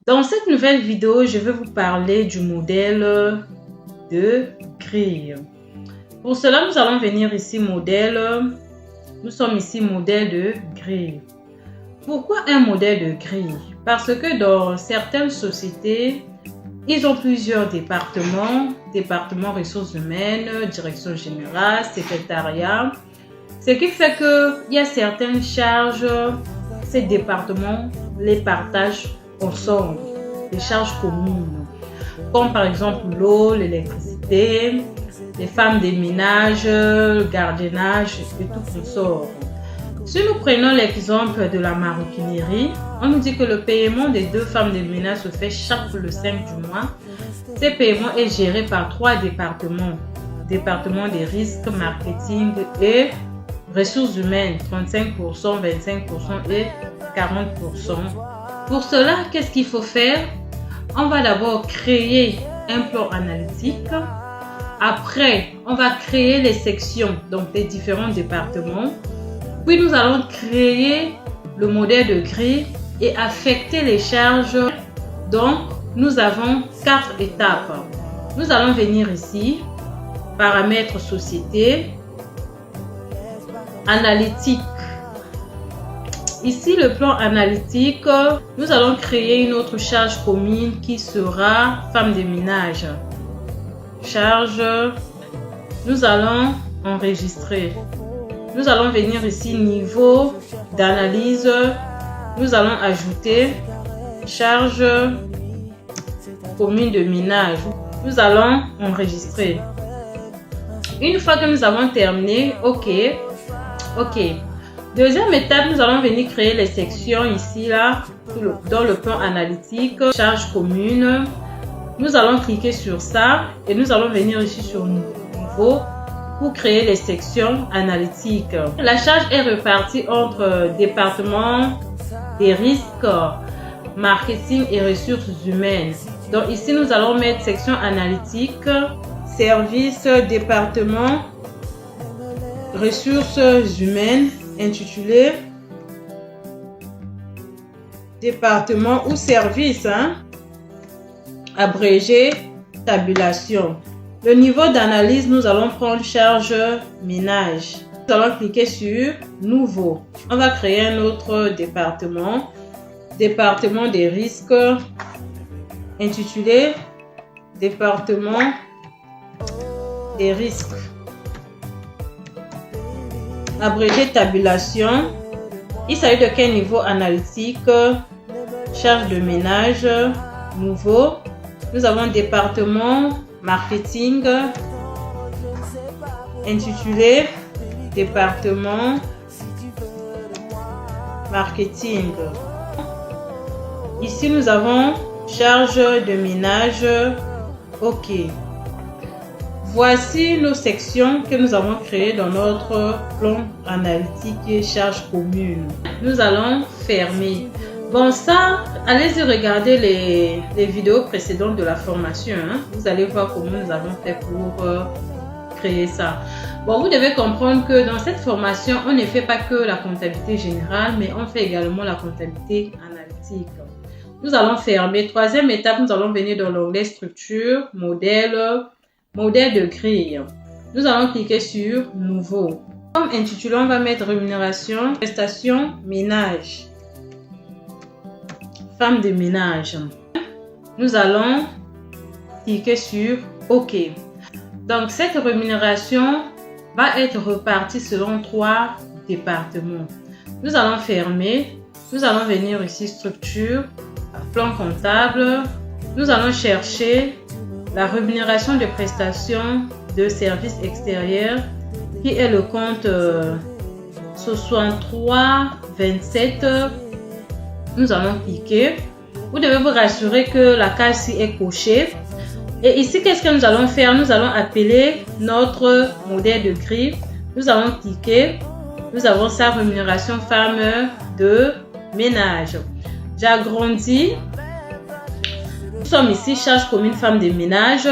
Dans cette nouvelle vidéo, je vais vous parler du modèle de grille. Pour cela, nous allons venir ici modèle. Nous sommes ici modèle de grille. Pourquoi un modèle de grille? Parce que dans certaines sociétés, ils ont plusieurs départements ressources humaines, direction générale, secrétariat. Ce qui fait qu'il y a certaines charges, ces départements les partagent ensemble, des charges communes, comme par exemple l'eau, l'électricité, les femmes des ménages, le gardiennage et tout consort. Si nous prenons l'exemple de la maroquinerie, on nous dit que le paiement des 2 femmes de ménage se fait chaque le 5 du mois. Ce paiement est géré par 3 départements. Département des risques, marketing et ressources humaines, 35%, 25% et 40%. Pour cela, qu'est-ce qu'il faut faire? On va d'abord créer un plan analytique. Après, on va créer les sections, donc des différents départements. Puis nous allons créer le modèle de grille et affecter les charges. Donc, nous avons 4 étapes. Nous allons venir ici, paramètres société, analytique. Ici, le plan analytique, nous allons créer une autre charge commune qui sera femme de ménage. Charge, nous allons enregistrer. Nous allons venir ici, niveau d'analyse. Nous allons ajouter charge commune de ménage. Nous allons enregistrer. Une fois que nous avons terminé, OK. Deuxième étape, nous allons venir créer les sections ici, là, dans le plan analytique, charge commune. Nous allons cliquer sur ça et nous allons venir ici sur nouveau pour créer les sections analytiques. La charge est répartie entre département des risques, marketing et ressources humaines. Donc ici, nous allons mettre section analytique, service, département, ressources humaines, intitulé département ou service, abrégé tabulation. Le niveau d'analyse, nous allons prendre charge ménage. Nous allons cliquer sur nouveau. On va créer un autre département, département des risques, intitulé département des risques, abrégé tabulation. Il s'agit de quel niveau analytique? Charge de ménage, nouveau. Nous avons département marketing, intitulé département marketing. Ici, nous avons charge de ménage. OK. Voici nos sections que nous avons créées dans notre plan analytique et charge commune. Nous allons fermer. Bon, ça, allez-y regarder les vidéos précédentes de la formation. Vous allez voir comment nous avons fait pour créer ça. Bon, vous devez comprendre que dans cette formation, on ne fait pas que la comptabilité générale, mais on fait également la comptabilité analytique. Nous allons fermer. Troisième étape, nous allons venir dans l'onglet structure, modèle de grille. Nous allons cliquer sur nouveau. Comme intitulé, on va mettre rémunération, prestation, ménage, femme de ménage. Nous allons cliquer sur OK. Donc cette rémunération va être repartie selon 3 départements. Nous allons fermer. Nous allons venir ici structure, plan comptable. Nous allons chercher la rémunération de prestations de services extérieurs qui est le compte 6327. Nous allons cliquer. Vous devez vous rassurer que la case-ci est cochée. Et ici, qu'est-ce que nous allons faire? Nous allons appeler notre modèle de grille. Nous allons cliquer. Nous avons sa rémunération femme de ménage. J'agrandis. Nous sommes ici, charge commune femme de ménage.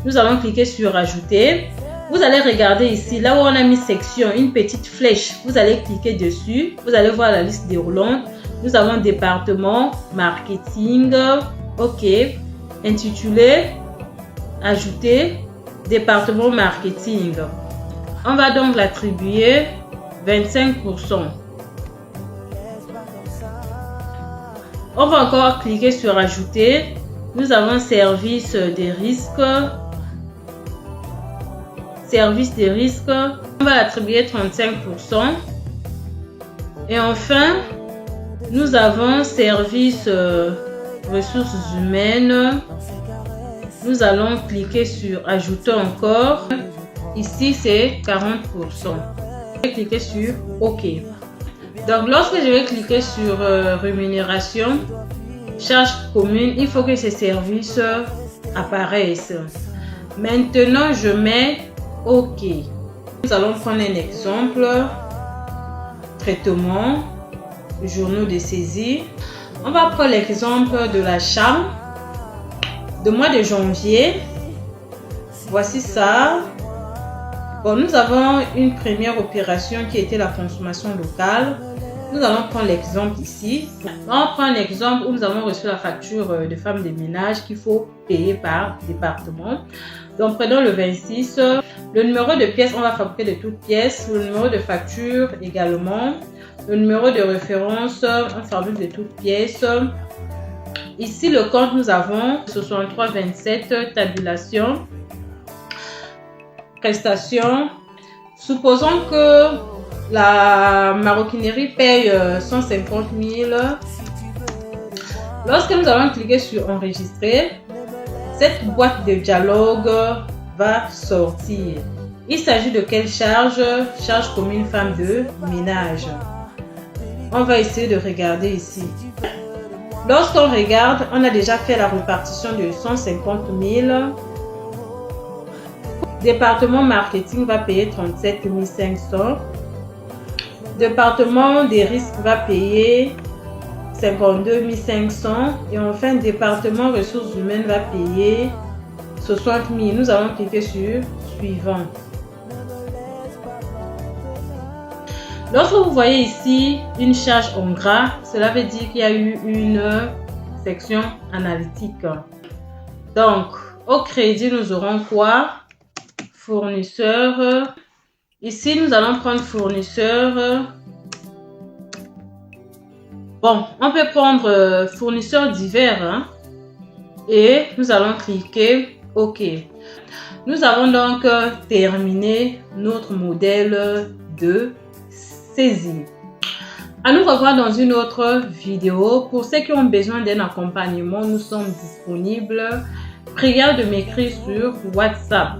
Nous allons cliquer sur ajouter. Vous allez regarder ici, là où on a mis section, une petite flèche. Vous allez cliquer dessus. Vous allez voir la liste déroulante. nous avons département marketing. OK. Intitulé, ajouter, département marketing. On va donc l'attribuer 25%. On va encore cliquer sur ajouter. Nous avons service des risques. Service des risques. On va l'attribuer 35%. Et enfin, nous avons service ressources humaines. Nous allons cliquer sur ajouter encore. Ici, c'est 40%. Je vais cliquer sur OK. Donc, lorsque je vais cliquer sur rémunération, charge commune, il faut que ces services apparaissent. Maintenant, je mets OK. Nous allons prendre un exemple. Traitement, journaux de saisie. On va prendre l'exemple de l'achat de mois de janvier. Voici ça. Bon, nous avons une première opération qui était la consommation locale. Nous allons prendre l'exemple ici. On prend un exemple où nous avons reçu la facture de femme de ménage qu'il faut payer par département. Donc, prenons le 26. Le numéro de pièce, on va fabriquer de toutes pièces. Le numéro de facture également. Le numéro de référence, on fabrique de toutes pièces. Ici, le compte, nous avons 6327, tabulation, prestation. Supposons que la maroquinerie paye 150 000. Lorsque nous allons cliquer sur enregistrer, cette boîte de dialogue va sortir. Il s'agit de quelle charge? Charge commune femme de ménage. On va essayer de regarder ici. Lorsqu'on regarde, on a déjà fait la répartition de 150 000. Département marketing va payer 37 500. Département des risques va payer 52 500. Et enfin, département ressources humaines va payer 60 000. Nous allons cliquer sur suivant. Lorsque vous voyez ici une charge en gras, cela veut dire qu'il y a eu une section analytique. Donc, au crédit, nous aurons quoi? Fournisseur. Ici, nous allons prendre fournisseur. Bon, on peut prendre fournisseurs divers. Hein? Et nous allons cliquer OK. Nous avons donc terminé notre modèle de saisie. À nous revoir dans une autre vidéo. Pour ceux qui ont besoin d'un accompagnement, nous sommes disponibles. Priez de m'écrire sur WhatsApp.